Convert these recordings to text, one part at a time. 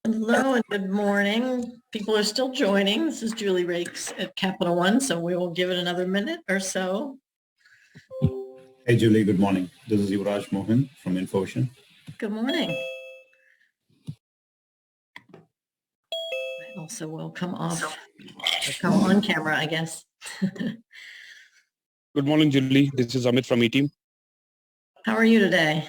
Hello and good morning. People are still joining. This is Julie Rakes at Capital One, so we will give it another minute or so. Hey, Julie, good morning. This is Yuvraj Mohan from InfoOcean. Good morning. I also will come off, or come on camera, I guess. Good morning, Julie. This is Amit from E-Team. How are you today?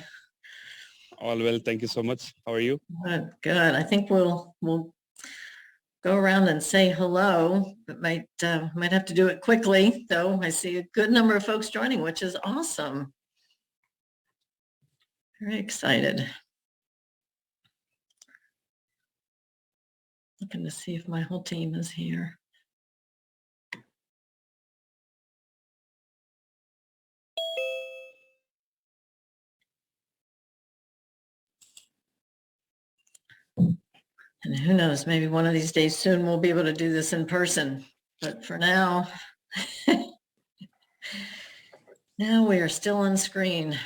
All well, thank you so much. How are you? Good, good. I think we'll go around and say hello, but might have to do it quickly, though. I see a good number of folks joining, which is awesome. Very excited. Looking to see if my whole team is here. And who knows, maybe one of these days soon we'll be able to do this in person. But for now, now we are still on screen.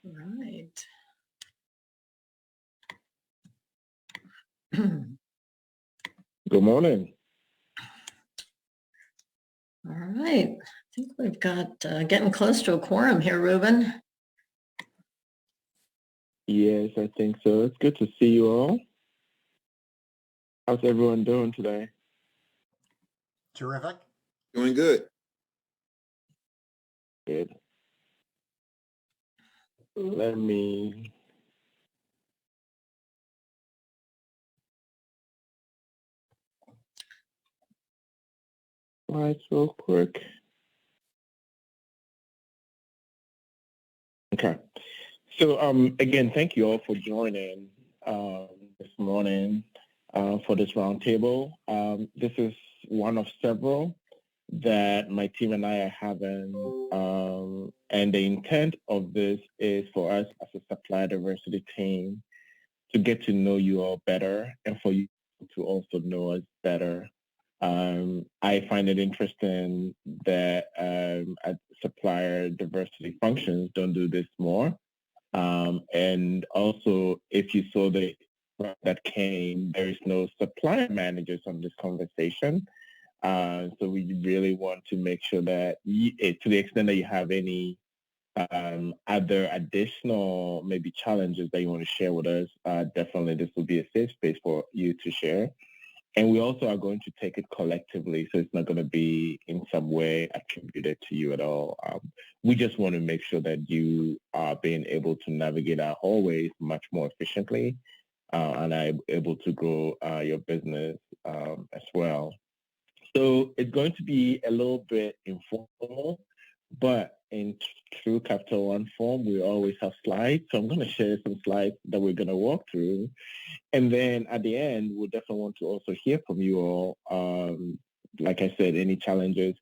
Right. Good morning. All right. I think we've got getting close to a quorum here, Ruben. Yes, I think so. It's good to see you all. How's everyone doing today? Terrific. Doing good. Good. Let me slides real quick. Okay. So again, thank you all for joining this morning for this roundtable. This is one of several that my team and I are having, and the intent of this is for us as a supplier diversity team to get to know you all better and for you to to also know us better. I find it interesting that at supplier diversity functions don't do this more. And also, if you saw that came, there is no supplier managers on this conversation. So we really want to make sure that to the extent that you have any other additional maybe challenges that you want to share with us, definitely this will be a safe space for you to share. And we also are going to take it collectively, so it's not going to be in some way attributed to you at all. We just want to make sure that you are being able to navigate our hallways much more efficiently and are able to grow your business as well. So it's going to be a little bit informal, but in true Capital One form, we always have slides. So I'm going to share some slides that we're going to walk through. And then at the end, we'll definitely want to also hear from you all. Like I said, any challenges.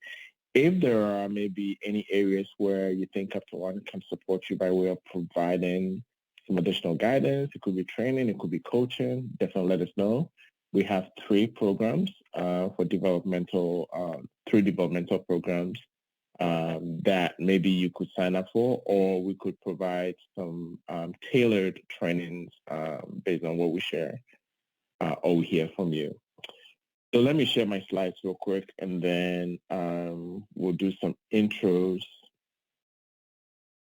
If there are maybe any areas where you think Capital One can support you by way of providing some additional guidance, it could be training, it could be coaching, definitely let us know. We have three programs for developmental, three developmental programs that maybe you could sign up for, or we could provide some tailored trainings based on what we share or we hear from you. So let me share my slides real quick, and then we'll do some intros.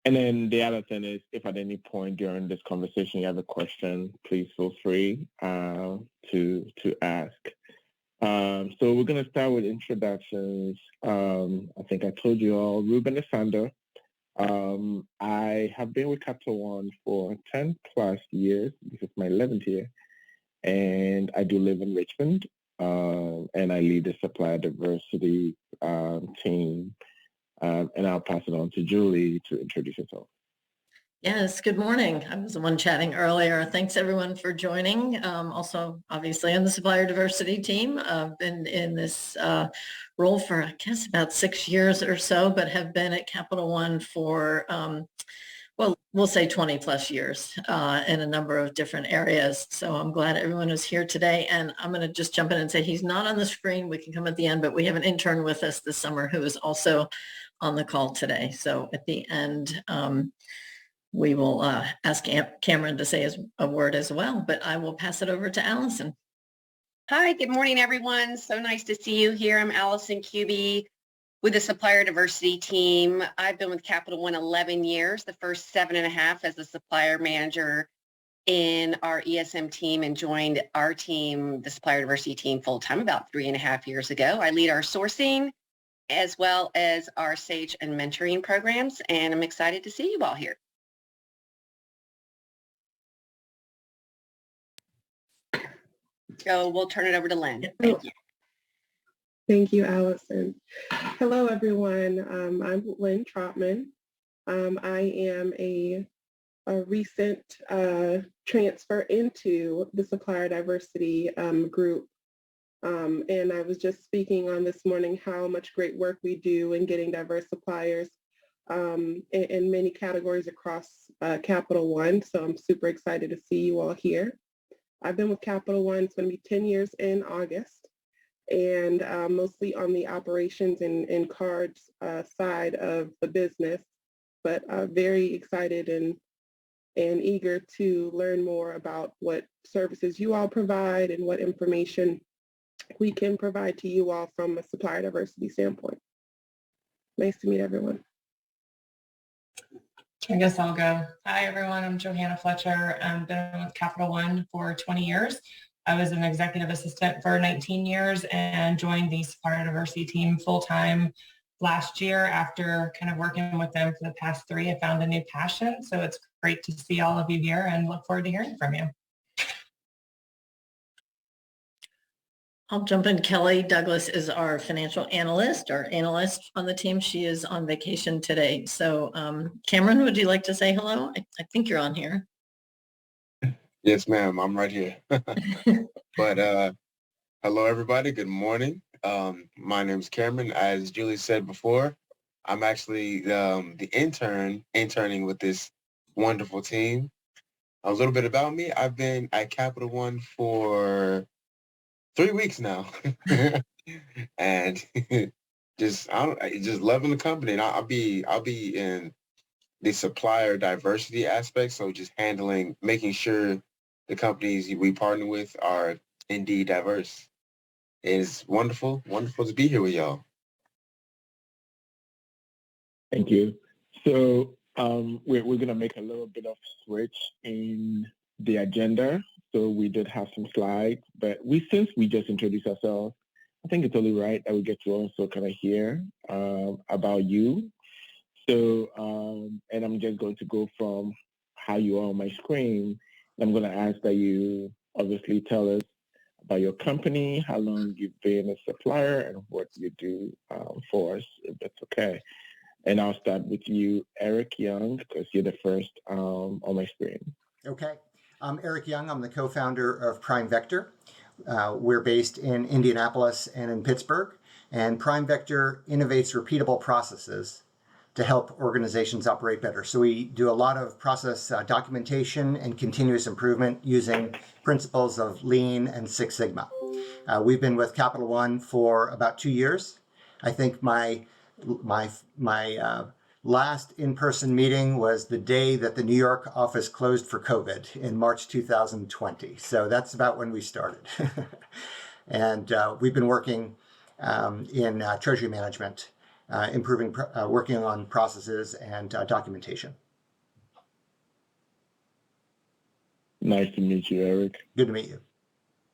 And then the other thing is, if at any point during this conversation you have a question, please feel free to ask. So we're going to start with introductions. I think I told you all, Ruben Asander. I have been with Capital One for 10 plus years. This is my 11th year. And I do live in Richmond. And I lead the supplier diversity team. And I'll pass it on to Julie to introduce herself. Yes, good morning. I was the one chatting earlier. Thanks everyone for joining. Also, obviously on the supplier diversity team. I've been in this role for, I guess, about 6 years or so, but have been at Capital One for, well, we'll say 20 plus years in a number of different areas. So I'm glad everyone is here today. And I'm going to just jump in and say he's not on the screen. We can come at the end, but we have an intern with us this summer who is also on the call today. So at the end, we will ask Cameron to say a word as well, but I will pass it over to Allison. Hi, good morning, everyone. So nice to see you here. I'm Allison Kuby with the Supplier Diversity Team. I've been with Capital One 11 years, the first 7.5 as a supplier manager in our ESM team, and joined our team, the Supplier Diversity Team, full-time about 3.5 years ago. I lead our sourcing as well as our SAGE and mentoring programs, and I'm excited to see you all here. So we'll turn it over to Lynn. Thank you. Thank you, Allison. Hello, everyone. I'm Lynn Trotman. I am a recent transfer into the supplier diversity group. And I was just speaking on this morning how much great work we do in getting diverse suppliers in many categories across Capital One. So I'm super excited to see you all here. I've been with Capital One, it's going to be 10 years in August, and mostly on the operations and cards side of the business, but very excited and eager to learn more about what services you all provide and what information we can provide to you all from a supplier diversity standpoint. Nice to meet everyone. I guess I'll go. Hi, everyone. I'm Johanna Fletcher. I've been with Capital One for 20 years. I was an executive assistant for 19 years and joined the supplier diversity team full-time last year. After kind of working with them for the past 3, I found a new passion. So it's great to see all of you here and look forward to hearing from you. I'll jump in. Kelly Douglas is our financial analyst, or analyst on the team. She is on vacation today. So Cameron, would you like to say hello? I think you're on here. Yes, ma'am. I'm right here. But hello, everybody. Good morning. My name is Cameron. As Julie said before, I'm actually the intern interning with this wonderful team. A little bit about me. I've been at Capital One for 3 weeks now. And just loving the company. And I'll be in the supplier diversity aspect. So just making sure the companies we partner with are indeed diverse. It's wonderful to be here with y'all. Thank you. So we're going to make a little bit of switch in the agenda. So we did have some slides, but since we just introduced ourselves, I think it's only right that we get to also kind of hear about you. So, and I'm just going to go from how you are on my screen. I'm going to ask that you obviously tell us about your company, how long you've been a supplier, and what you do for us, if that's okay. And I'll start with you, Eric Young, because you're the first on my screen. Okay. I'm Eric Young. I'm the co-founder of Prime Vector. We're based in Indianapolis and in Pittsburgh. And Prime Vector innovates repeatable processes to help organizations operate better. So we do a lot of process documentation and continuous improvement using principles of Lean and Six Sigma. We've been with Capital One for about 2 years. I think my last in-person meeting was the day that the New York office closed for COVID in March 2020. So that's about when we started. And we've been working in treasury management, working on processes and documentation. Nice to meet you, Eric. Good to meet you.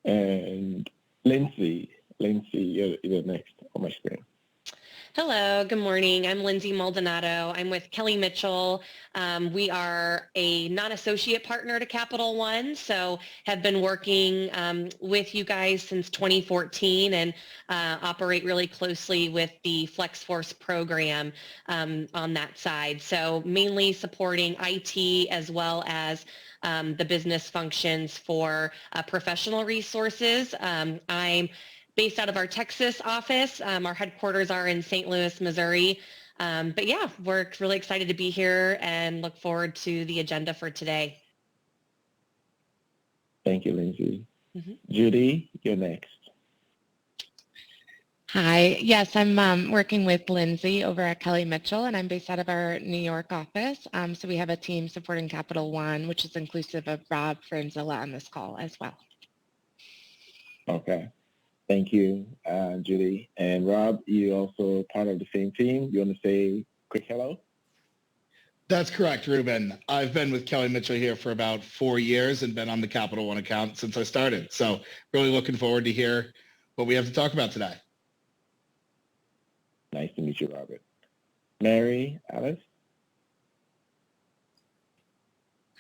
And Lindsay, you're next on my screen. Hello, good morning. I'm Lindsay Maldonado. I'm with Kelly Mitchell. We are a non-associate partner to Capital One, so have been working with you guys since 2014 and operate really closely with the FlexForce program on that side. So mainly supporting IT as well as the business functions for professional resources. I'm based out of our Texas office. Our headquarters are in St. Louis, Missouri. But yeah, we're really excited to be here and look forward to the agenda for today. Thank you, Lindsay. Judy, you're next. Hi, yes, I'm working with Lindsay over at Kelly Mitchell, and I'm based out of our New York office. So we have a team supporting Capital One, which is inclusive of Rob Franzilla on this call as well. Okay. Thank you, Judy. And Rob, you're also part of the same team. You want to say a quick hello? That's correct, Ruben. I've been with Kelly Mitchell here for about 4 years and been on the Capital One account since I started. So really looking forward to hear what we have to talk about today. Nice to meet you, Robert. Mary Alice?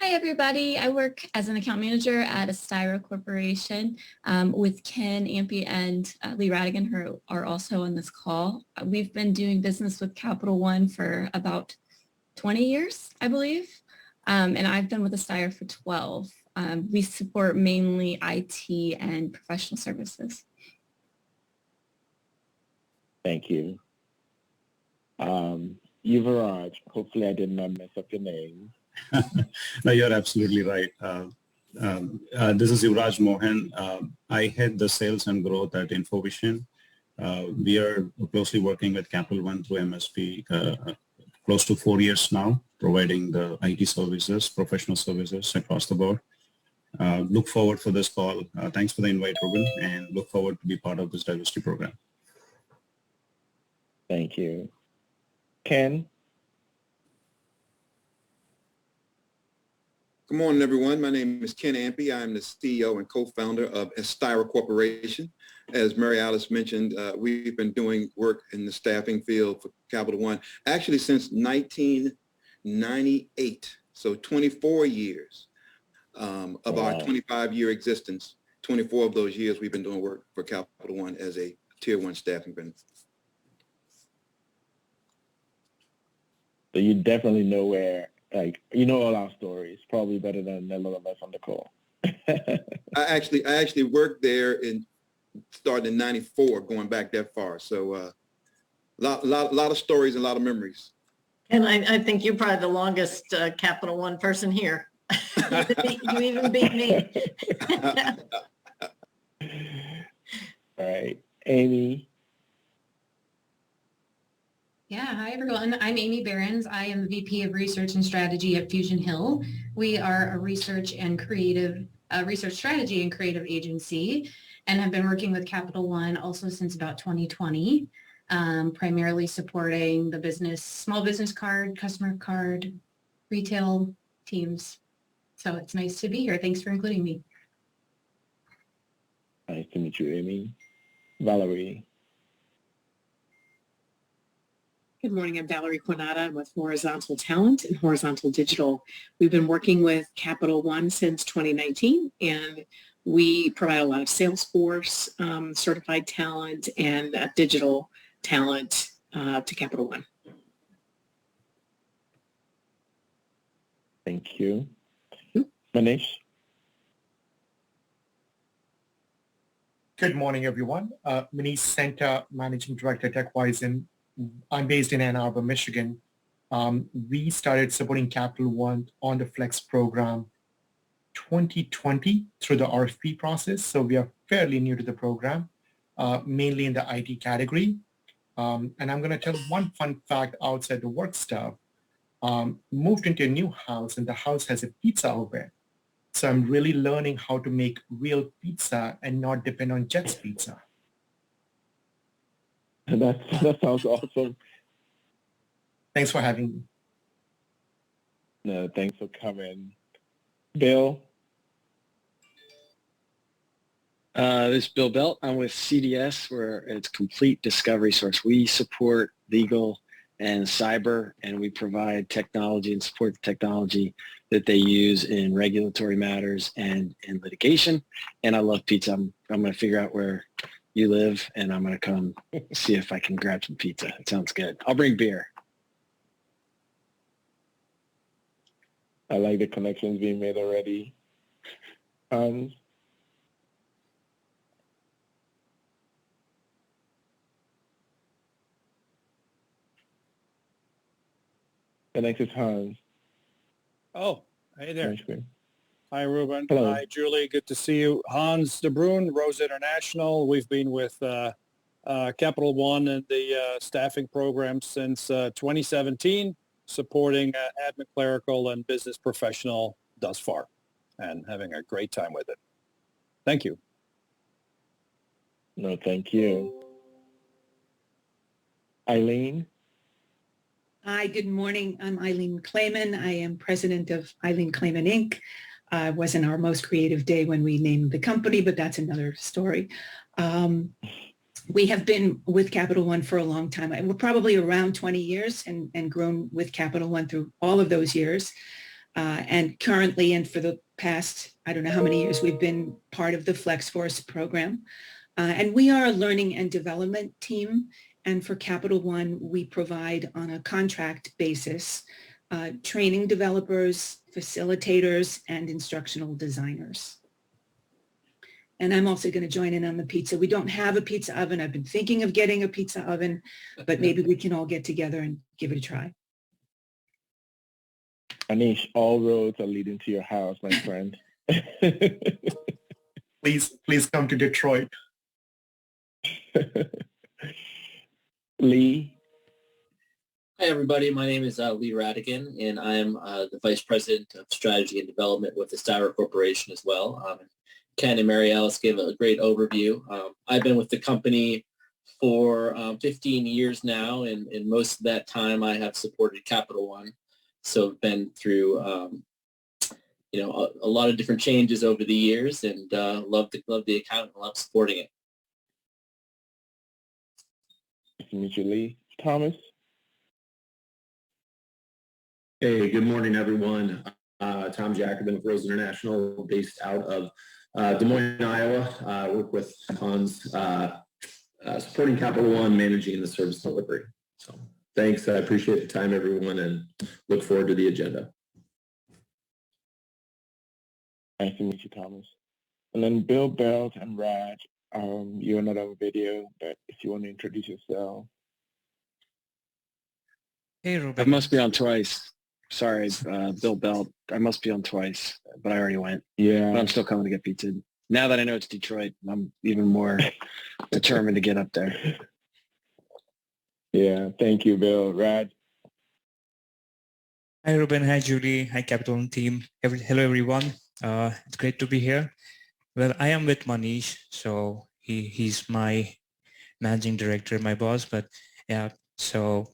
Hi, everybody. I work as an account manager at a Styra Corporation with Ken Ampe and Lee Radigan, who are also on this call. We've been doing business with Capital One for about 20 years, I believe, and I've been with Styra for 12. We support mainly IT and professional services. Thank you. Yuvaraj, hopefully I did not mess up your name. No, you're absolutely right. This is Yuvraj Mohan. I head the sales and growth at InfoVision. We are closely working with Capital One through MSP close to 4 years now, providing the IT services, professional services across the board. Look forward for this call. Thanks for the invite, Ruben, and look forward to be part of this diversity program. Thank you. Ken? Good morning, everyone. My name is Ken Ampe. I'm the CEO and co-founder of Styra Corporation. As Mary Alice mentioned, we've been doing work in the staffing field for Capital One actually since 1998, so 24 years of our 25-year existence. 24 of those years we've been doing work for Capital One as a Tier 1 staffing vendor. So you definitely know where, like, you know all our stories, probably better than a lot of us on the call. I actually worked there and started in '94, going back that far. So a lot of stories and a lot of memories. And I think you're probably the longest Capital One person here. You even beat me. Amy. Yeah, hi everyone. I'm Amy Behrens. I am the VP of Research and Strategy at Fusion Hill. We are a research strategy and creative agency, and have been working with Capital One also since about 2020, primarily supporting the small business card, customer card, retail teams. So it's nice to be here. Thanks for including me. Nice to meet you, Amy. Valerie. Good morning, I'm Valerie Quinata. I'm with Horizontal Talent and Horizontal Digital. We've been working with Capital One since 2019, and we provide a lot of Salesforce certified talent and digital talent to Capital One. Thank you. Manish. Good morning, everyone. Manish Senta, Managing Director at TechWise. I'm based in Ann Arbor, Michigan. We started supporting Capital One on the Flex program 2020 through the RFP process. So we are fairly new to the program, mainly in the IT category. And I'm going to tell one fun fact outside the work stuff. Moved into a new house, and the house has a pizza oven. So I'm really learning how to make real pizza and not depend on Jet's Pizza. That sounds awesome. Thanks for having me. No, thanks for coming. Bill? This is Bill Belt. I'm with CDS, where it's complete discovery source. We support legal and cyber, and we provide technology and support the technology that they use in regulatory matters and in litigation. And I love pizza. I'm going to figure out where you live, and I'm going to come see if I can grab some pizza. It sounds good. I'll bring beer. I like the connections being made already. The next is Hans. Oh, hey there. Nice. Hi, Ruben. Hello. Hi, Julie. Good to see you. Hans de Bruin, Rose International. We've been with Capital One and the staffing program since 2017, supporting admin, clerical, and business professional thus far, and having a great time with it. Thank you. No, thank you. Eileen? Hi, good morning. I'm Eileen Clayman. I am president of Eileen Clayman, Inc. It wasn't our most creative day when we named the company, but that's another story. We have been with Capital One for a long time. We're probably around 20 years and grown with Capital One through all of those years. And currently, and for the past, I don't know how many years, we've been part of the FlexForce program. And we are a learning and development team. And for Capital One, we provide on a contract basis training developers, facilitators, and instructional designers. And I'm also going to join in on the pizza. We don't have a pizza oven. I've been thinking of getting a pizza oven, but maybe we can all get together and give it a try. Anish, all roads are leading to your house, my friend. Please come to Detroit. Lee? Hi, everybody. My name is Lee Radigan, and I am the Vice President of Strategy and Development with the Styra Corporation as well. Ken and Mary Alice gave a great overview. I've been with the company for 15 years now, and most of that time I have supported Capital One. So I've been through, a lot of different changes over the years, and love the account and love supporting it. Nice to meet you, Lee. Thomas? Hey, good morning, everyone. Tom Jacobin of Rose International, based out of Des Moines, Iowa. I work with Hans, supporting Capital One, managing the service delivery. So thanks. I appreciate the time, everyone, and look forward to the agenda. Nice to meet you, Thomas. And then Bill Belt and Raj, you're not on video, but if you want to introduce yourself. Hey, Ruben. I must be on twice. Sorry, Bill Belt. I must be on twice, but I already went. Yeah. But I'm still coming to get pizza. now that I know it's Detroit, I'm even more determined to get up there. Yeah, thank you, Bill. Raj? Hi, Ruben. Hi, Julie. Hi, Capital One team. Hello, everyone. It's great to be here. Well, I am with Manish, so he's my managing director, my boss. But yeah, so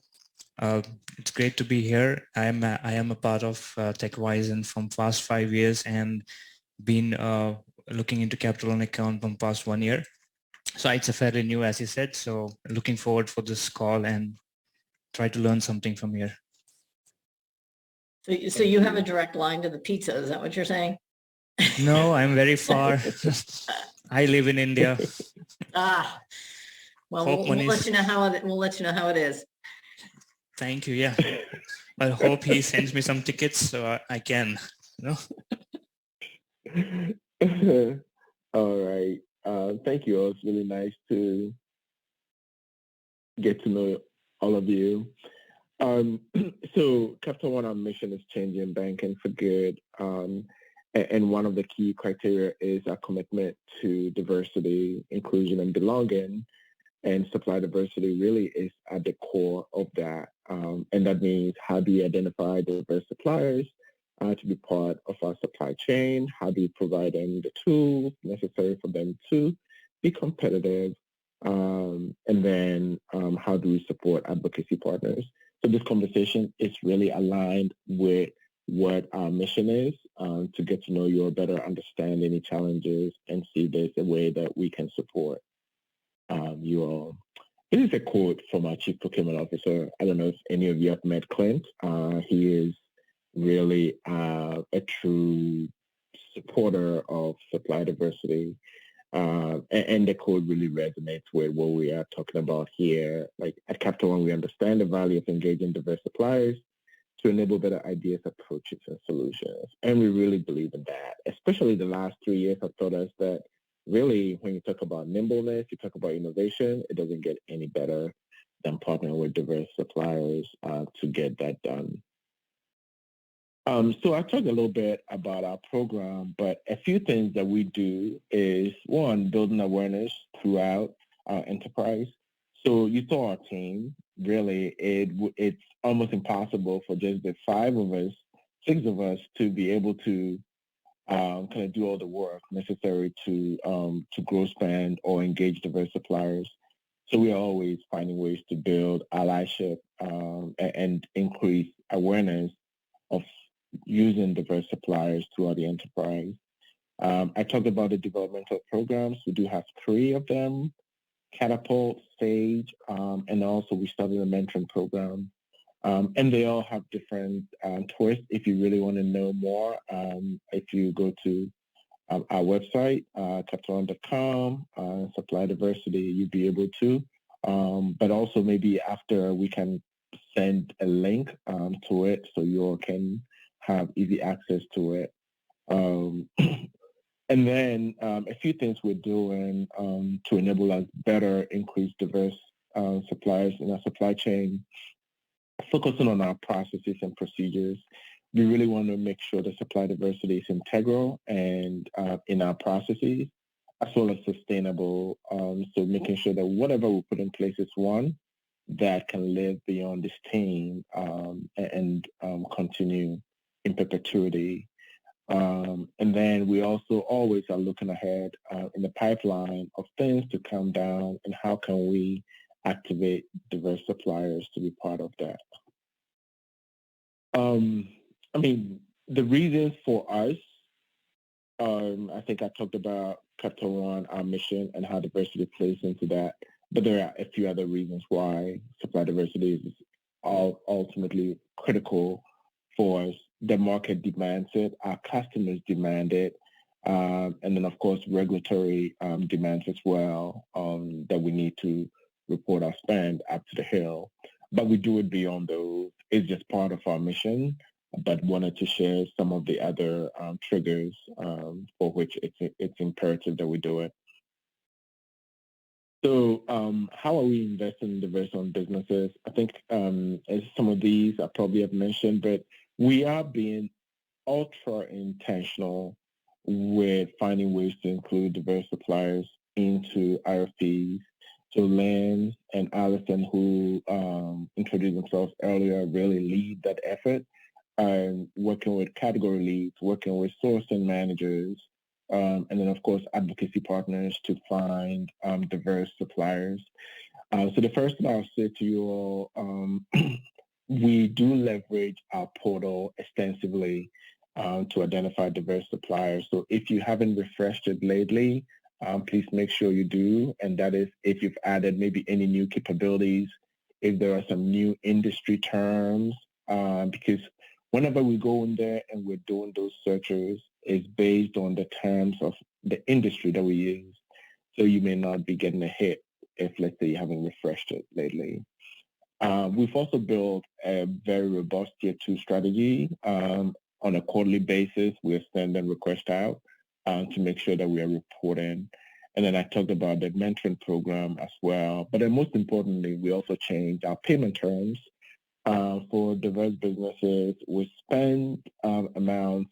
it's great to be here. I am a part of TechWise from past 5 years and been looking into Capital One account from past 1 year. So it's a fairly new, as you said. So looking forward for this call and try to learn something from here. So you have a direct line to the pizza. Is that what you're saying? No, I'm very far. I live in India. Ah, well, we'll let you know how it is. Thank you. Yeah, I hope he sends me some tickets so I can. You know? All right. Thank you all. It's really nice to get to know all of you. So Capital One, our mission is changing banking for good. And one of the key criteria is our commitment to diversity, inclusion, and belonging. And supply diversity really is at the core of that. And that means how do you identify diverse suppliers to be part of our supply chain? How do you provide them the tools necessary for them to be competitive? And then how do we support advocacy partners? So this conversation is really aligned with what our mission is, to get to know you or better understand any challenges and see if there's a way that we can support you all. This is a quote from our Chief Procurement Officer. I don't know if any of you have met Clint. He is really a true supporter of supply diversity. And the code really resonates with what we are talking about here. Like at Capital One, we understand the value of engaging diverse suppliers to enable better ideas, approaches, and solutions. And we really believe in that. Especially the last 3 years have taught us that really when you talk about nimbleness, you talk about innovation, it doesn't get any better than partnering with diverse suppliers to get that done. So I talked a little bit about our program, but a few things that we do is, one, building awareness throughout our enterprise. So you saw our team, really, it's almost impossible for just the 6 of us to be able to kind of do all the work necessary to grow spend or engage diverse suppliers. So we are always finding ways to build allyship and increase awareness of using diverse suppliers throughout the enterprise. I talked about the developmental programs. We do have 3 of them: Catapult, Sage, and also we started a mentoring program. And they all have different twists. If you really want to know more, if you go to our website, capitalone.com, supply diversity, you'll be able to. But also maybe after we can send a link to it so you all can have easy access to it. And then a few things we're doing to enable us better increase diverse suppliers in our supply chain, focusing on our processes and procedures. We really want to make sure that supply diversity is integral and in our processes, as well as sustainable. So making sure that whatever we put in place is one that can live beyond this team and continue in perpetuity. And then we also always are looking ahead in the pipeline of things to come down and how can we activate diverse suppliers to be part of that. I mean, the reasons for us, I think I talked about Capital One, our mission, and how diversity plays into that. But there are a few other reasons why supply diversity is ultimately critical for us. The market demands it, our customers demand it, and then of course regulatory demands as well, that we need to report our spend up to the hill. But we do it beyond those. It's just part of our mission, but wanted to share some of the other triggers for which it's imperative that we do it. So how are we investing in diverse-owned businesses? I think as some of these I probably have mentioned, but we are being ultra intentional with finding ways to include diverse suppliers into RFPs. So Lynn and Allison, who introduced themselves earlier, really lead that effort, working with category leads, working with sourcing managers, and then of course advocacy partners to find diverse suppliers. So the first thing I'll say to you all, we do leverage our portal extensively to identify diverse suppliers. So if you haven't refreshed it lately, please make sure you do. And that is if you've added maybe any new capabilities, if there are some new industry terms, because whenever we go in there and we're doing those searches, it's based on the terms of the industry that we use. So you may not be getting a hit if, let's say, you haven't refreshed it lately. We've also built a very robust Tier 2 strategy. On a quarterly basis, we're sending requests out to make sure that we are reporting. And then I talked about the mentoring program as well. But then most importantly, we also changed our payment terms for diverse businesses with spend amounts,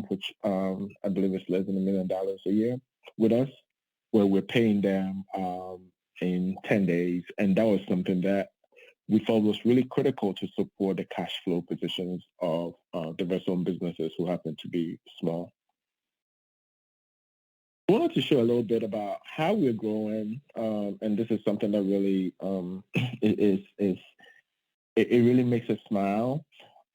which I believe is less than $1 million a year with us, where we're paying them in 10 days. And that was something that we felt was really critical to support the cash flow positions of diverse-owned businesses who happen to be small. I wanted to share a little bit about how we're growing, and this is something that really it really makes us smile.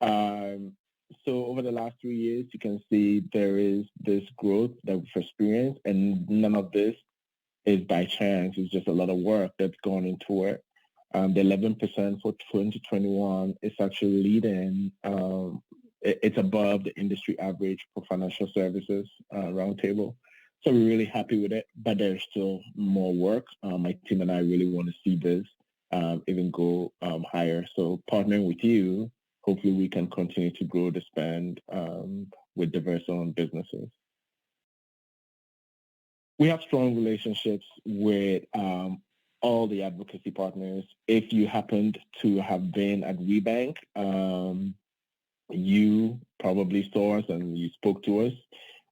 So over the last 3 years, you can see there is this growth that we've experienced, and none of this is by chance. It's just a lot of work that's gone into it. The 11% for 2021 is actually leading. It's above the industry average for financial services roundtable. So we're really happy with it, but there's still more work. My team and I really want to see this even go higher. So partnering with you, hopefully we can continue to grow the spend with diverse-owned businesses. We have strong relationships with all the advocacy partners. If you happened to have been at WeBank, you probably saw us and you spoke to us.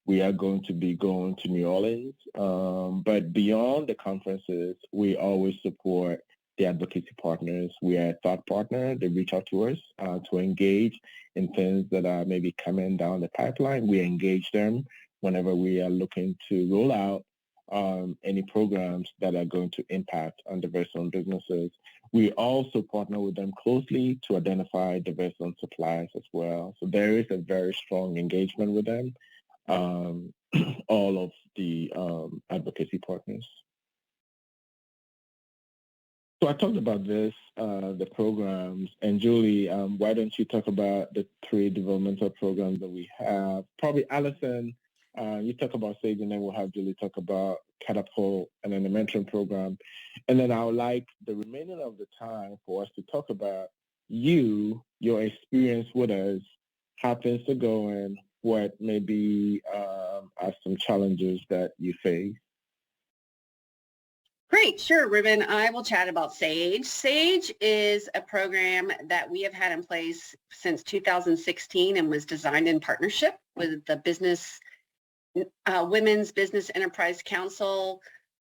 We are going to be going to New Orleans. But beyond the conferences, we always support the advocacy partners. We are a thought partner. They reach out to us to engage in things that are maybe coming down the pipeline. We engage them whenever we are looking to roll out any programs that are going to impact on diverse-owned businesses. We also partner with them closely to identify diverse-owned suppliers as well. So there is a very strong engagement with them, all of the advocacy partners. So I talked about this, the programs, and Julie, why don't you talk about the 3 developmental programs that we have? Probably Allison, you talk about SAGE, and then we'll have Julie talk about Catapult and then the mentoring program. And then I would like the remaining of the time for us to talk about you, your experience with us, how things are going, what maybe are some challenges that you face. Great, sure, Ruben. I will chat about SAGE. SAGE is a program that we have had in place since 2016 and was designed in partnership with the Women's Business Enterprise Council,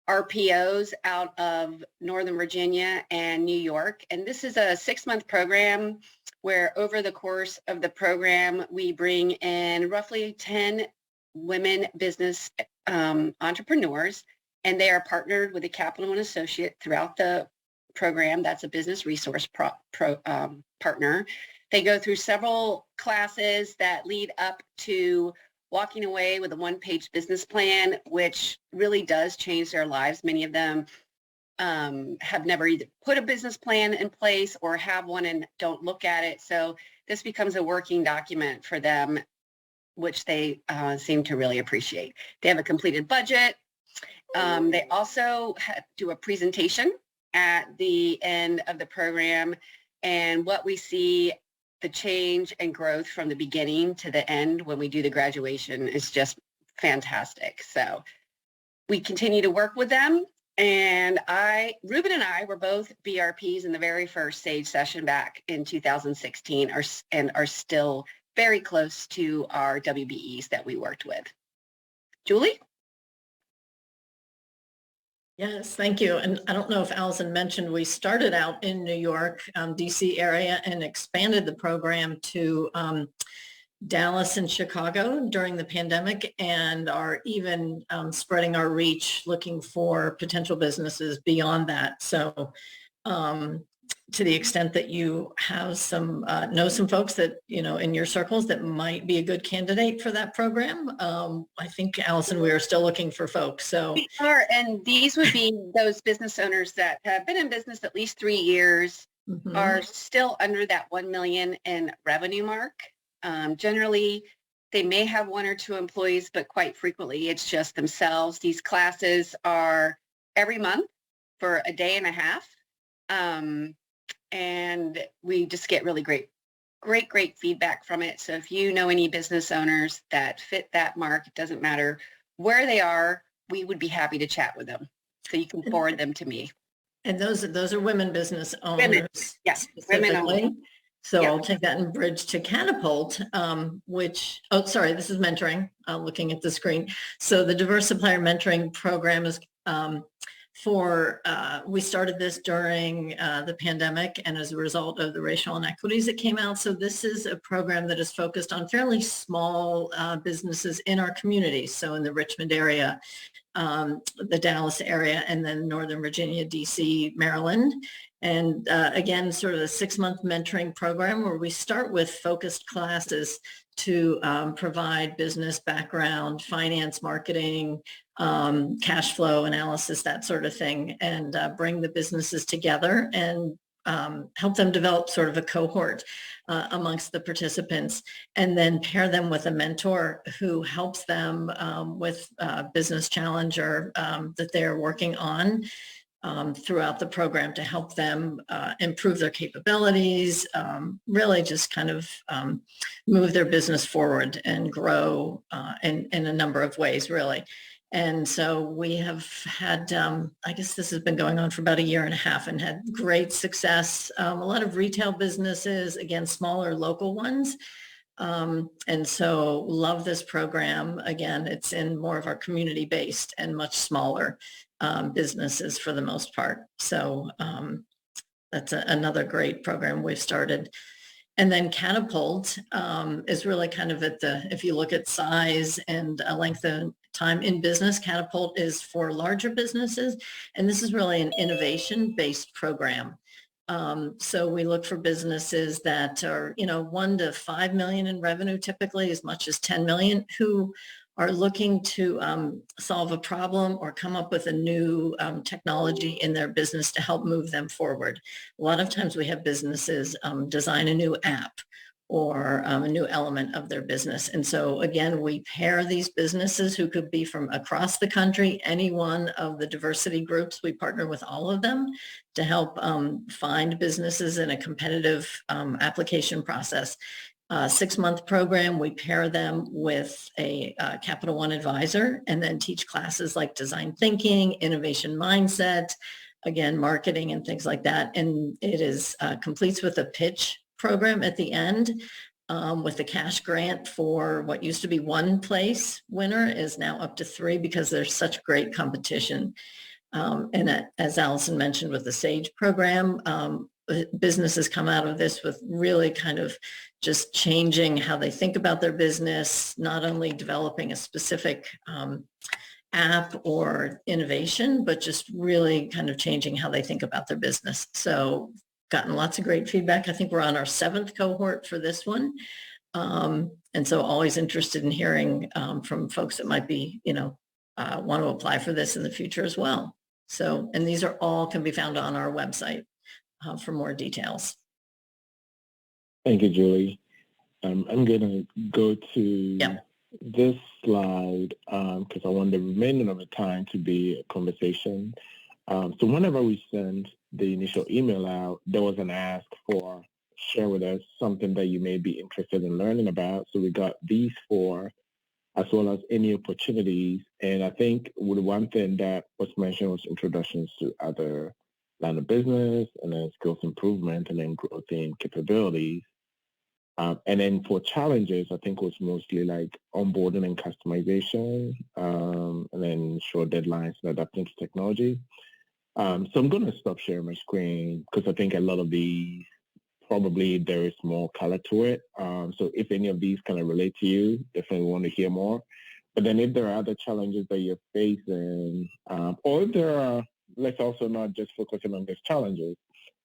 RPOs out of Northern Virginia and New York. And this is a 6-month program where over the course of the program, we bring in roughly 10 women business entrepreneurs, and they are partnered with a Capital One associate throughout the program. That's a business resource partner. They go through several classes that lead up to walking away with a 1-page business plan, which really does change their lives. Many of them have never either put a business plan in place or have one and don't look at it. So this becomes a working document for them, which they seem to really appreciate. They have a completed budget. They also do a presentation at the end of the program, and what we see, the change and growth from the beginning to the end when we do the graduation is just fantastic. So we continue to work with them. And Ruben and I were both BRPs in the very first SAGE session back in 2016 and are still very close to our WBEs that we worked with. Julie? Yes, thank you. And I don't know if Allison mentioned, we started out in New York, DC area, and expanded the program to Dallas and Chicago during the pandemic, and are even spreading our reach, looking for potential businesses beyond that. So to the extent that you have some, know some folks that, in your circles that might be a good candidate for that program, I think, Allison, we are still looking for folks. So we are, and these would be those business owners that have been in business at least 3 years, are still under that 1 million in revenue mark. Generally, they may have 1 or 2 employees, but quite frequently it's just themselves. These classes are every month for a day and a half. And we just get really great feedback from it. So if you know any business owners that fit that mark, it doesn't matter where they are, we would be happy to chat with them. So you can forward them to me. And those are women business owners. Women, yes, women only. So I'll take that and bridge to Catapult, which, this is mentoring, looking at the screen. So the Diverse Supplier Mentoring Program is we started this during the pandemic and as a result of the racial inequities that came out. So this is a program that is focused on fairly small businesses in our communities. So in the Richmond area, the Dallas area, and then Northern Virginia, DC, Maryland. And again, sort of a 6-month mentoring program where we start with focused classes to provide business background, finance, marketing, cash flow analysis, that sort of thing, and bring the businesses together and help them develop sort of a cohort amongst the participants, and then pair them with a mentor who helps them with business challenge or that they're working on throughout the program to help them improve their capabilities, really just kind of move their business forward and grow in a number of ways, really. And so we have had, I guess this has been going on for about 1.5 years and had great success. A lot of retail businesses, again, smaller local ones. And so love this program. Again, it's in more of our community-based and much smaller businesses for the most part. So that's another great program we've started. And then Catapult is really kind of if you look at size and length of time in business, Catapult is for larger businesses. And this is really an innovation-based program. So we look for businesses that are, 1 to 5 million in revenue, typically as much as 10 million, who are looking to solve a problem or come up with a new technology in their business to help move them forward. A lot of times we have businesses design a new app or a new element of their business. And so again, we pair these businesses who could be from across the country, any one of the diversity groups. We partner with all of them to help find businesses in a competitive application process. 6-month program, we pair them with a Capital One advisor and then teach classes like design thinking, innovation mindset, again, marketing and things like that. And it is completes with a pitch program at the end with a cash grant for what used to be 1 place winner is now up to 3 because there's such great competition. And as Allison mentioned with the SAGE program, businesses come out of this with really kind of just changing how they think about their business, not only developing a specific app or innovation, but just really kind of changing how they think about their business. So gotten lots of great feedback. I think we're on our 7th cohort for this one. And so always interested in hearing from folks that might be, want to apply for this in the future as well. So, and these are all can be found on our website for more details. Thank you, Julie. I'm going to go to this slide because I want the remainder of the time to be a conversation. So whenever we send the initial email out, there was an ask for share with us something that you may be interested in learning about. So we got these 4, as well as any opportunities. And I think one thing that was mentioned was introductions to other line of business, and then skills improvement, and then growth in capabilities. And then for challenges, I think it was mostly like onboarding and customization, and then short deadlines and adapting to technology. So I'm going to stop sharing my screen because I think a lot of these, probably there is more color to it. So if any of these kind of relate to you, definitely want to hear more. But then if there are other challenges that you're facing, or if there are, let's also not just focusing on these challenges.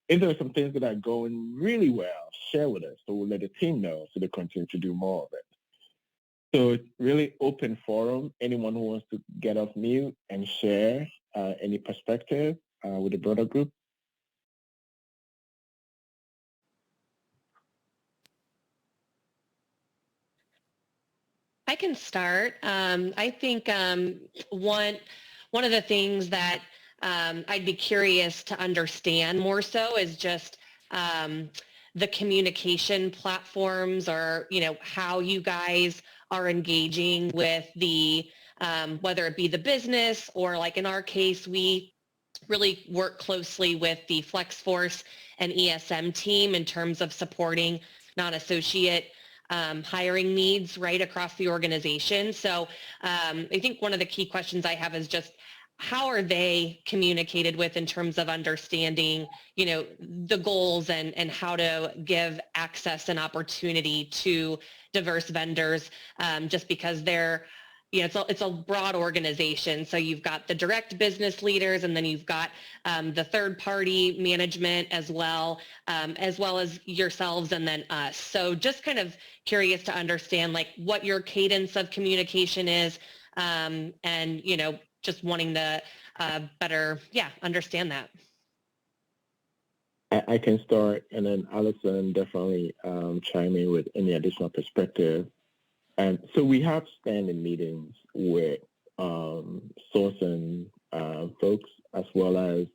If there are some things that are going really well, share with us so we'll let the team know so they continue to do more of it. So it's really open forum. Anyone who wants to get off mute and share any perspective with the broader group. I can start. I think one of the things that I'd be curious to understand more so is just the communication platforms, or how you guys are engaging with the whether it be the business, or like in our case, we really work closely with the FlexForce and ESM team in terms of supporting non-associate hiring needs right across the organization. So I think one of the key questions I have is just how are they communicated with in terms of understanding, the goals and how to give access and opportunity to diverse vendors, just because they're, it's a broad organization. So you've got the direct business leaders, and then you've got the third party management as well as yourselves, and then us. So just kind of curious to understand like what your cadence of communication is, and just wanting to better, understand that. I can start, and then Alison definitely chime in with any additional perspective. And so we have standing meetings with sourcing folks, as well as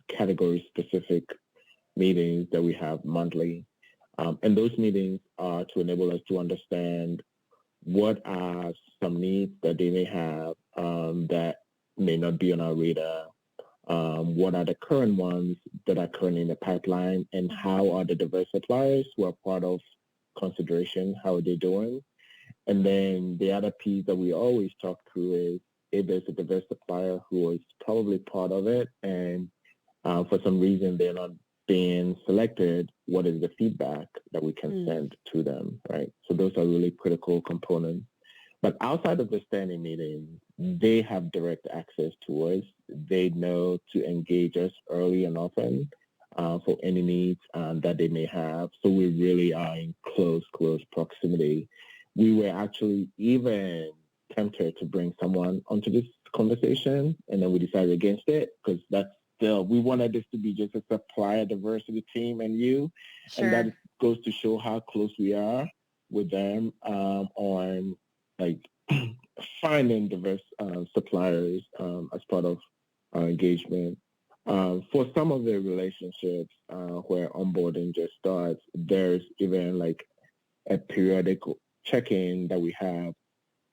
category-specific meetings that we have monthly. And those meetings are to enable us to understand what are some needs that they may have that may not be on our radar. What are the current ones that are currently in the pipeline, and how are the diverse suppliers who are part of consideration, how are they doing? And then the other piece that we always talk through is if there's a diverse supplier who is probably part of it, and for some reason they're not being selected, what is the feedback that we can send to them, right? So those are really critical components. But outside of the standing meeting, they have direct access to us. They know to engage us early and often for any needs that they may have. So we really are in close proximity. We were actually even tempted to bring someone onto this conversation, and then we decided against it because that's still, we wanted this to be just a supplier diversity team and you, Sure. and that goes to show how close we are with them on like finding diverse suppliers as part of our engagement. For some of the relationships where onboarding just starts, there's even like a periodic check-in that we have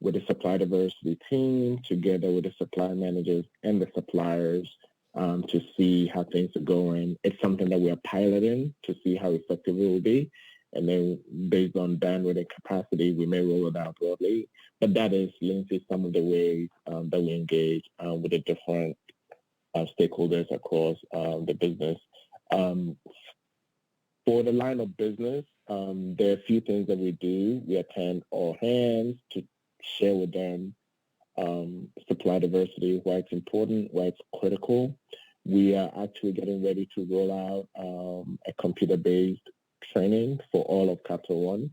with the supply diversity team together with the supply managers and the suppliers to see how things are going. It's something that we are piloting to see how effective it will be. And then based on bandwidth and capacity, we may roll it out broadly. But that is, Lindsay, some of the ways that we engage with the different stakeholders across the business. For the line of business, there are a few things that we do. We attend all hands to share with them supply diversity, why it's important, why it's critical. We are actually getting ready to roll out a computer-based training for all of Capital One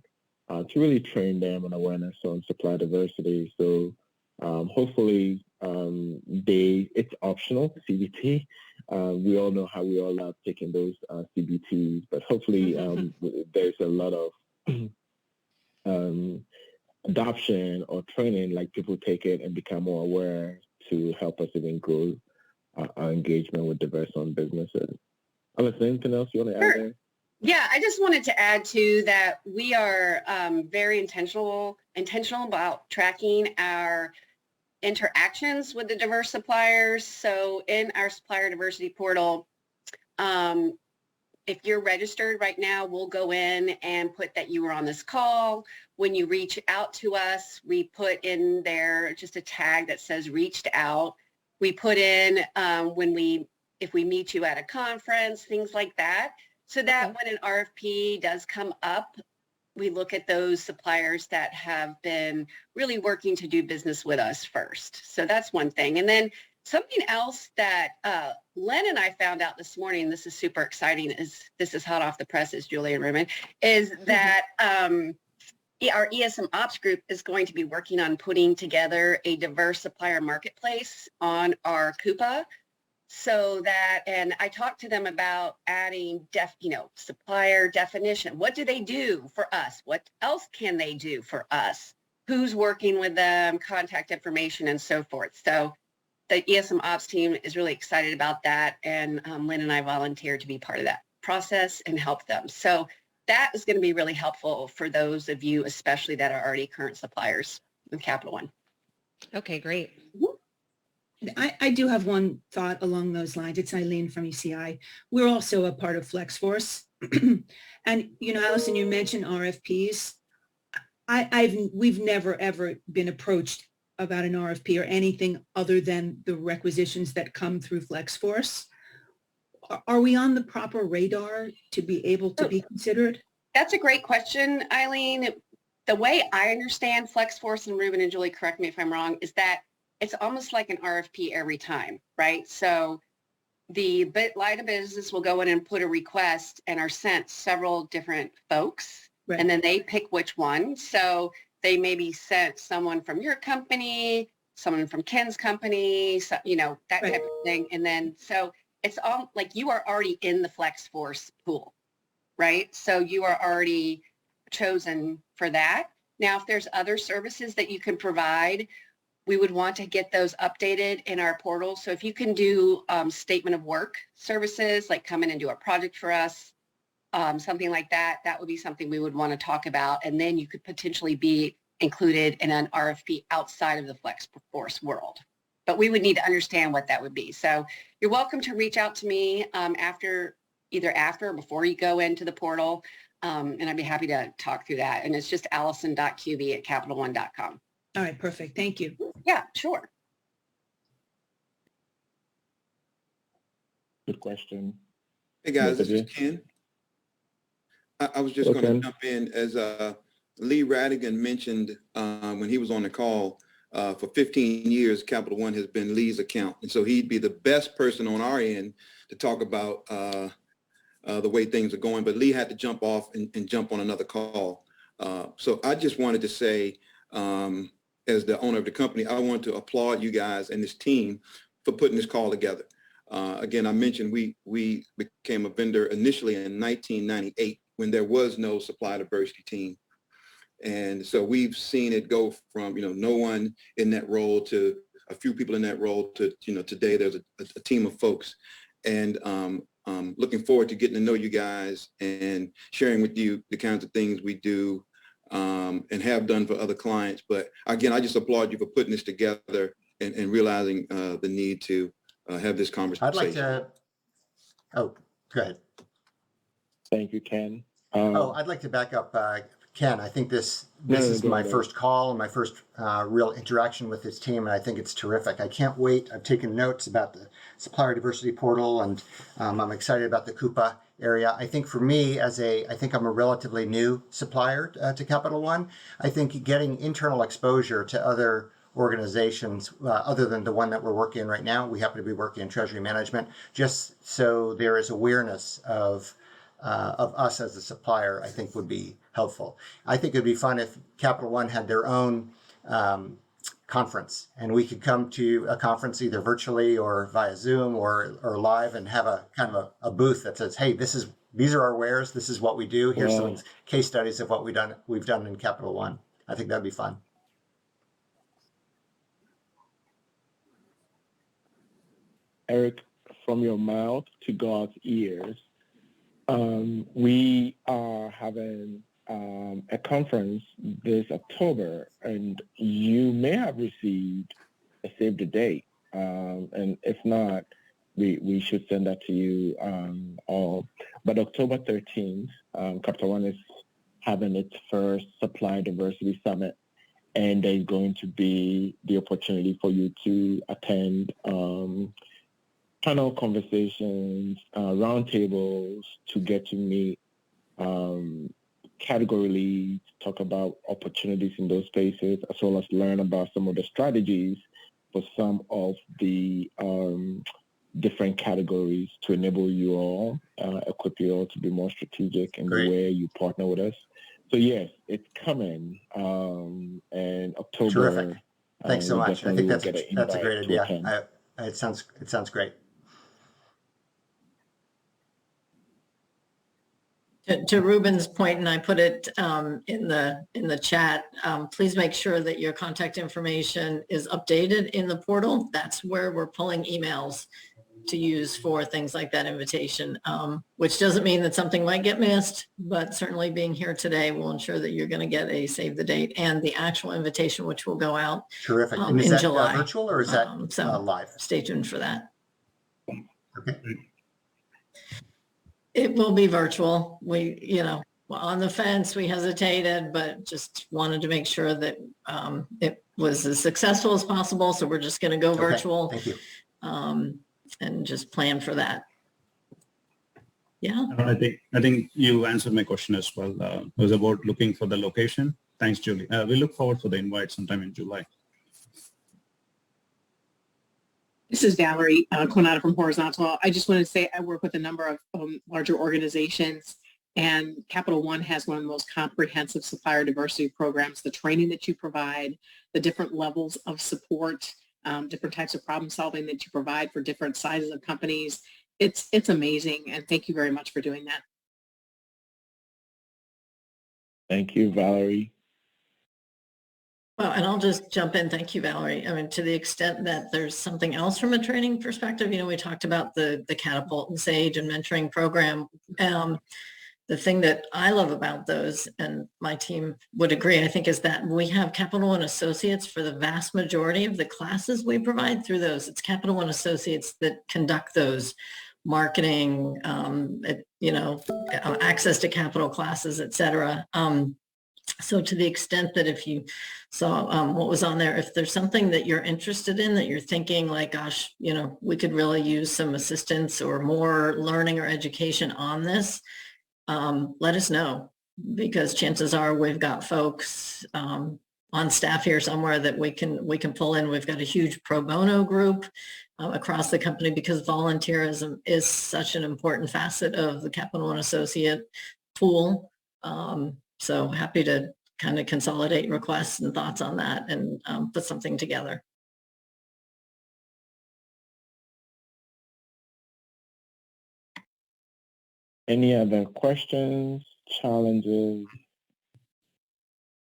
to really train them on awareness on supply diversity. So hopefully it's optional, CBT. We all know how we all love taking those CBTs, but hopefully there's a lot of adoption or training, like people take it and become more aware to help us even grow our engagement with diverse-owned businesses. Unless anything else you want to add there? Yeah, I just wanted to add to that we are very intentional about tracking our interactions with the diverse suppliers. So in our supplier diversity portal, if you're registered right now, we'll go in and put that you were on this call. When you reach out to us, we put in there just a tag that says reached out. We put in if we meet you at a conference, things like that, so that when an RFP does come up, we look at those suppliers that have been really working to do business with us first. So that's one thing. And then something else that Len and I found out this morning, this is super exciting, this is hot off the press, as Julie and Ruben, is that our ESM Ops group is going to be working on putting together a diverse supplier marketplace on our Coupa. So that, and I talked to them about adding supplier definition. What do they do for us? What else can they do for us? Who's working with them, contact information, and so forth. So the ESM Ops team is really excited about that. And Lynn and I volunteered to be part of that process and help them. So that is going to be really helpful for those of you, especially that are already current suppliers with Capital One. Okay, great. I do have one thought along those lines. It's Eileen from ECI. We're also a part of FlexForce. And, Allison, you mentioned RFPs. We've never, ever been approached about an RFP or anything other than the requisitions that come through FlexForce. Are we on the proper radar to be able to be considered? That's a great question, Eileen. The way I understand FlexForce, and Ruben and Julie, correct me if I'm wrong, is that it's almost like an RFP every time, right? So the line of business will go in and put a request and are sent several different folks, right, and then they pick which one. So they maybe sent someone from your company, someone from Ken's company, so, that type of thing. And then, so it's all like you are already in the FlexForce pool, right? So you are already chosen for that. Now, if there's other services that you can provide, we would want to get those updated in our portal. So if you can do statement of work services, like come in and do a project for us, something like that, that would be something we would want to talk about. And then you could potentially be included in an RFP outside of the FlexForce world. But we would need to understand what that would be. So you're welcome to reach out to me either after or before you go into the portal. And I'd be happy to talk through that. And it's just allison.qb@capitalone.com. All right, perfect. Thank you. Yeah, sure. Good question. Hey guys, this is Ken. I was just going to jump in as Lee Radigan mentioned when he was on the call. For 15 years, Capital One has been Lee's account. And so he'd be the best person on our end to talk about the way things are going. But Lee had to jump off and jump on another call. So I just wanted to say, as the owner of the company, I want to applaud you guys and this team for putting this call together. Again, I mentioned we became a vendor initially in 1998 when there was no supply diversity team. And so we've seen it go from, no one in that role to a few people in that role to, today there's a team of folks. And looking forward to getting to know you guys and sharing with you the kinds of things we do and have done for other clients. But again, I just applaud you for putting this together and realizing the need to have this conversation. I'd like to, go ahead. Thank you, Ken. I'd like to back up, Ken. I think this is my first call and my first real interaction with this team, and I think it's terrific. I can't wait. I've taken notes about the supplier diversity portal, and I'm excited about the Coupa area. I think for me, I think I'm a relatively new supplier to Capital One. I think getting internal exposure to other organizations other than the one that we're working in right now, we happen to be working in treasury management, just so there is awareness of us as a supplier, I think would be helpful. I think it'd be fun if Capital One had their own conference and we could come to a conference either virtually or via Zoom or live and have a kind of a booth that says, hey, these are our wares, this is what we do, here's some case studies of what we've done in Capital One. I think that'd be fun. Eric, from your mouth to God's ears, we are having a conference this October, and you may have received a save the date. And if not, we should send that to you all. But October 13th, Capital One is having its first Supplier Diversity Summit, and there's going to be the opportunity for you to attend panel conversations, roundtables, to get to meet category leads, talk about opportunities in those spaces, as well as learn about some of the strategies for some of the different categories to enable you all, equip you all to be more strategic in the way you partner with us. So yes, it's coming, and October. Terrific. Thanks so much. I think that's a great idea. It sounds great. To Ruben's point, and I put it in the chat, please make sure that your contact information is updated in the portal. That's where we're pulling emails to use for things like that invitation, which doesn't mean that something might get missed, but certainly being here today will ensure that you're going to get a save the date and the actual invitation, which will go out Terrific. And is in that July. Virtual or is that live? Stay tuned for that. Okay. It will be virtual. We, on the fence, we hesitated, but just wanted to make sure that it was as successful as possible. So we're just going to go virtual. Thank you. And just plan for that. Yeah. I think you answered my question as well. It was about looking for the location. Thanks, Julie. We look forward for the invite sometime in July. This is Valerie Quinata from Horizontal. I just wanted to say I work with a number of larger organizations, and Capital One has one of the most comprehensive supplier diversity programs. The training that you provide, the different levels of support, different types of problem solving that you provide for different sizes of companies. It's amazing, and thank you very much for doing that. Thank you, Valerie. Well, and I'll just jump in. Thank you, Valerie. I mean, to the extent that there's something else from a training perspective, we talked about the Catapult and Sage and mentoring program. The thing that I love about those, and my team would agree, I think, is that we have Capital One Associates for the vast majority of the classes we provide through those. It's Capital One Associates that conduct those marketing, access to capital classes, et cetera. So to the extent that if you saw what was on there, if there's something that you're interested in, that you're thinking like, gosh, we could really use some assistance or more learning or education on this, let us know, because chances are we've got folks on staff here somewhere that we can pull in. We've got a huge pro bono group across the company, because volunteerism is such an important facet of the Capital One Associate pool. So happy to kind of consolidate requests and thoughts on that and put something together. Any other questions, challenges,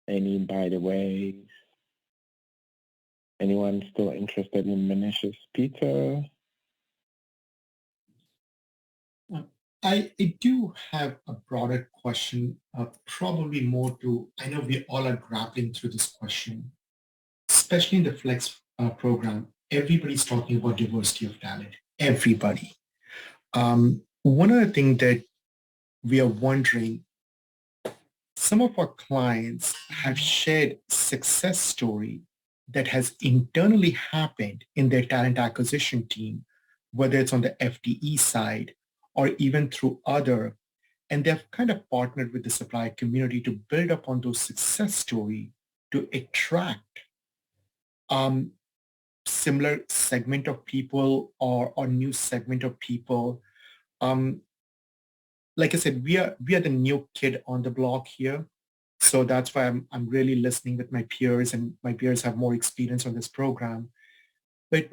any by the way? Anyone still interested in Manisha's Pizza? I do have a broader question, probably more to, I know we all are grappling through this question, especially in the Flex program. Everybody's talking about diversity of talent, everybody. One of the things that we are wondering, some of our clients have shared success story that has internally happened in their talent acquisition team, whether it's on the FDE side or even through other, and they've kind of partnered with the supplier community to build upon those success story to attract similar segment of people or new segment of people. Like I said, we are the new kid on the block here. So that's why I'm really listening with my peers, and my peers have more experience on this program. But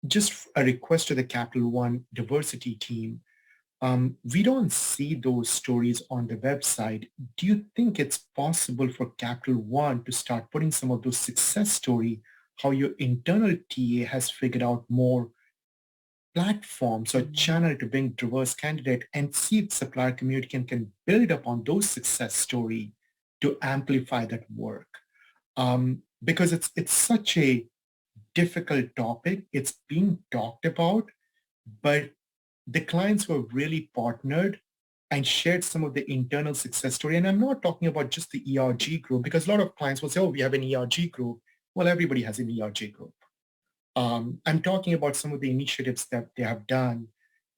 just a request to the Capital One diversity team, we don't see those stories on the website. Do you think it's possible for Capital One to start putting some of those success story, how your internal TA has figured out more platforms or channel to bring diverse candidate, and see if supplier community can build upon those success story to amplify that work? Because it's such a difficult topic. It's being talked about, but the clients were really partnered and shared some of the internal success story. And I'm not talking about just the ERG group, because a lot of clients will say, oh, we have an ERG group. Well, everybody has an ERG group. I'm talking about some of the initiatives that they have done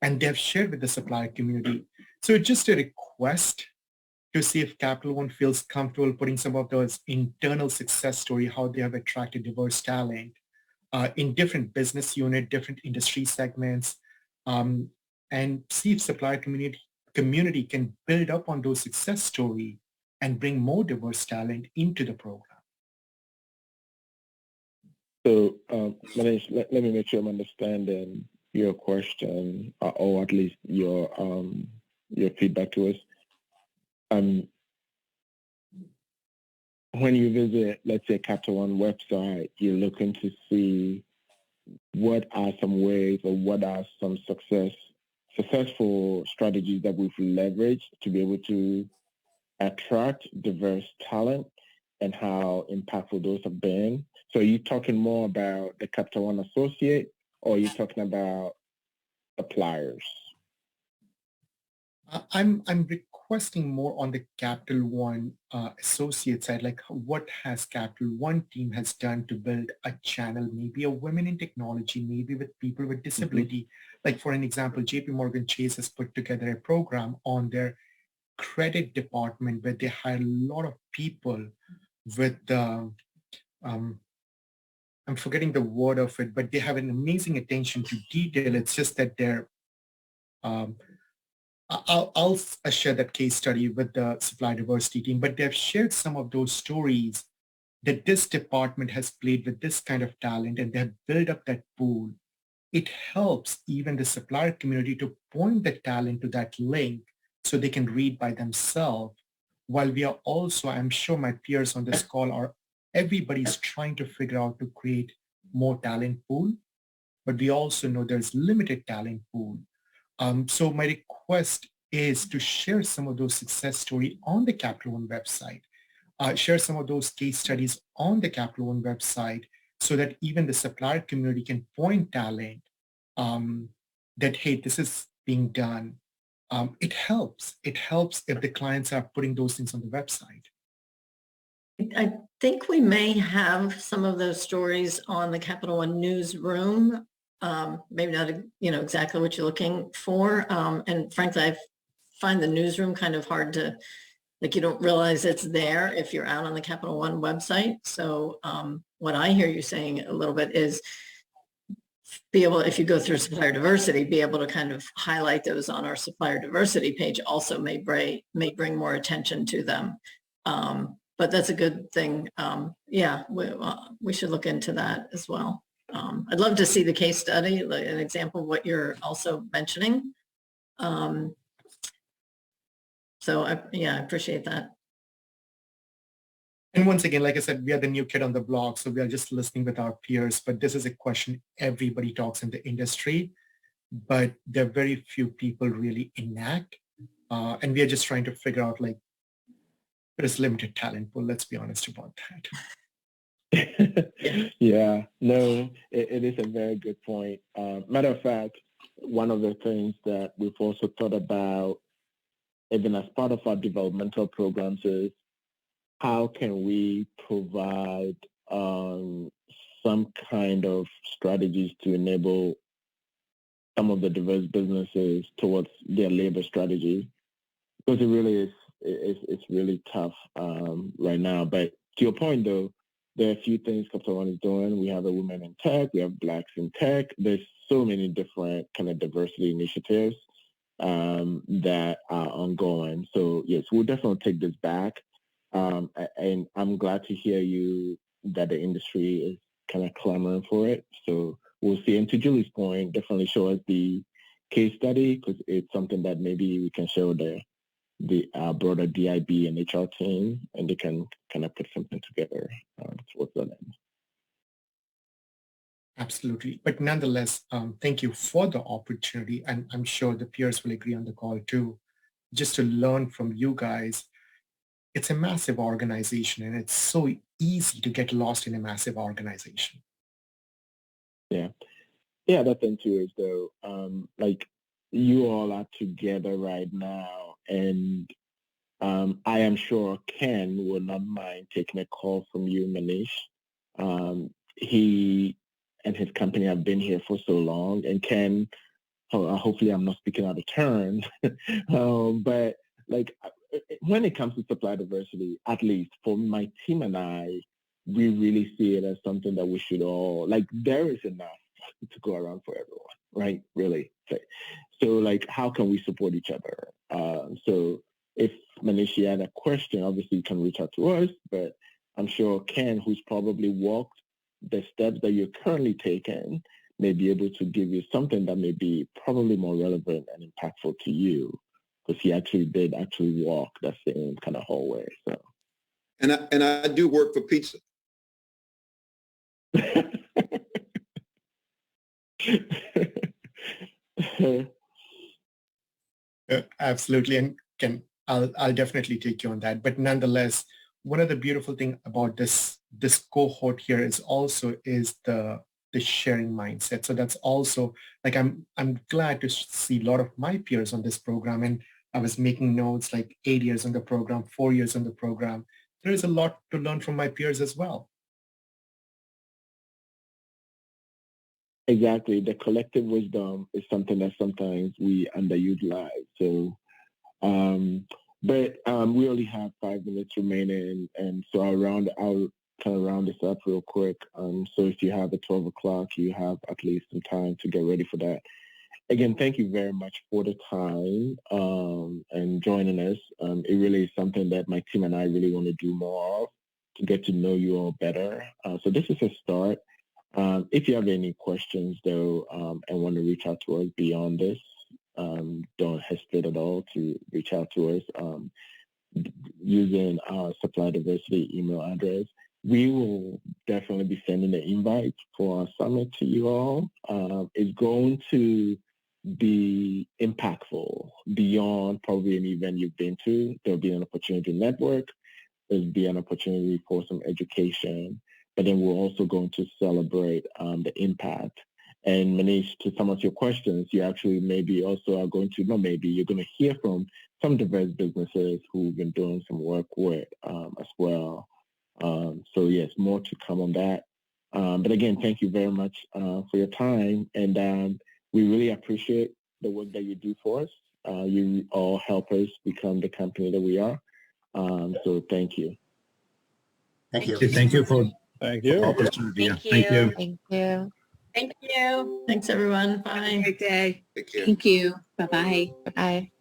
and they have shared with the supplier community. So it's just a request to see if Capital One feels comfortable putting some of those internal success story, how they have attracted diverse talent in different business unit, different industry segments, and see if supplier community can build up on those success story and bring more diverse talent into the program. So, Manish, let me make sure I'm understanding your question, or at least your feedback to us. When you visit, let's say, Capital One website, you're looking to see what are some ways or what are some successful strategies that we've leveraged to be able to attract diverse talent and how impactful those have been. So are you talking more about the Capital One associate, or are you talking about suppliers? I'm requesting more on the Capital One associate side, like what has Capital One team has done to build a channel, maybe a women in technology, maybe with people with disability. Like for an example, JP Morgan Chase has put together a program on their credit department where they hire a lot of people with I'm forgetting the word of it, but they have an amazing attention to detail. It's just that they're I'll share that case study with the supply diversity team, but they've shared some of those stories that this department has played with this kind of talent and they've built up that pool. It helps even the supplier community to point the talent to that link so they can read by themselves. While we are also, I'm sure my peers on this call are, everybody's trying to figure out to create more talent pool, but we also know there's limited talent pool. So my request is to share some of those success stories on the Capital One website, share some of those case studies on the Capital One website so that even the supplier community can point talent that, hey, this is being done. It helps. It helps if the clients are putting those things on the website. I think we may have some of those stories on the Capital One newsroom. Maybe not, exactly what you're looking for. And frankly, I find the newsroom kind of hard to, you don't realize it's there if you're out on the Capital One website. So what I hear you saying a little bit is be able, if you go through supplier diversity, be able to kind of highlight those on our supplier diversity page also may bring more attention to them. But that's a good thing. Yeah, we should look into that as well. I'd love to see the case study, like an example of what you're also mentioning. So I appreciate that. And once again, like I said, we are the new kid on the block, so we are just listening with our peers, but this is a question everybody talks in the industry, but there are very few people really enact. And we are just trying to figure out, like, there's limited talent pool, let's be honest about that. Yeah, no, it is a very good point. Matter of fact, one of the things that we've also thought about, even as part of our developmental programs, is how can we provide some kind of strategies to enable some of the diverse businesses towards their labor strategy? Because it really is, it's really tough right now. But to your point, though, there are a few things Capital One is doing. We have a women in tech. We have blacks in tech. There's so many different kind of diversity initiatives that are ongoing. So yes, we'll definitely take this back. And I'm glad to hear you that the industry is kind of clamoring for it. So we'll see. And to Julie's point, definitely show us the case study, because it's something that maybe we can show the broader DIB and HR team, and they can kind of put something together towards that end. Absolutely. But nonetheless, thank you for the opportunity. And I'm sure the peers will agree on the call too, just to learn from you guys. It's a massive organization, and it's so easy to get lost in a massive organization. Yeah. The other thing too is though, like you all are together right now, and I am sure Ken will not mind taking a call from you, Manish. He and his company have been here for so long, and Ken, hopefully I'm not speaking out of turn, but like when it comes to supply diversity, at least for my team and I, we really see it as something that we should all, like there is enough to go around for everyone, right? Really. So like, how can we support each other? So if Manish had a question, obviously you can reach out to us, but I'm sure Ken, who's probably walked the steps that you're currently taking, may be able to give you something that may be probably more relevant and impactful to you, because he actually did walk that same kind of hallway. So, and I do work for pizza. Absolutely, and I'll definitely take you on that. But nonetheless, one of the beautiful thing about this cohort here is the sharing mindset. So that's also like I'm glad to see a lot of my peers on this program, and I was making notes like 8 years on the program, 4 years on the program. There is a lot to learn from my peers as well. Exactly. The collective wisdom is something that sometimes we underutilize. So, but we only have 5 minutes remaining, and so I'll kind of round this up real quick. So if you have at 12 o'clock, you have at least some time to get ready for that. Again, thank you very much for the time and joining us. It really is something that my team and I really want to do more of, to get to know you all better. So this is a start. If you have any questions, though, and want to reach out to us beyond this, don't hesitate at all to reach out to us using our supply diversity email address. We will definitely be sending an invite for our summit to you all. It's going to be impactful beyond probably an event you've been to. There'll be an opportunity to network. There'll be an opportunity for some education. But then we're also going to celebrate the impact. And Manish, to some of your questions, you actually maybe also are going to, you're going to hear from some diverse businesses who've been doing some work with as well. So yes, more to come on that. But again, thank you very much for your time. And we really appreciate the work that you do for us. You all help us become the company that we are. So thank you. Thank you. Thank you for Thank you. opportunity. Thank you. Thank you. Thank you. Thank you. Thanks, everyone. Bye. Have a great day. Take care. Thank you. Bye-bye. Bye.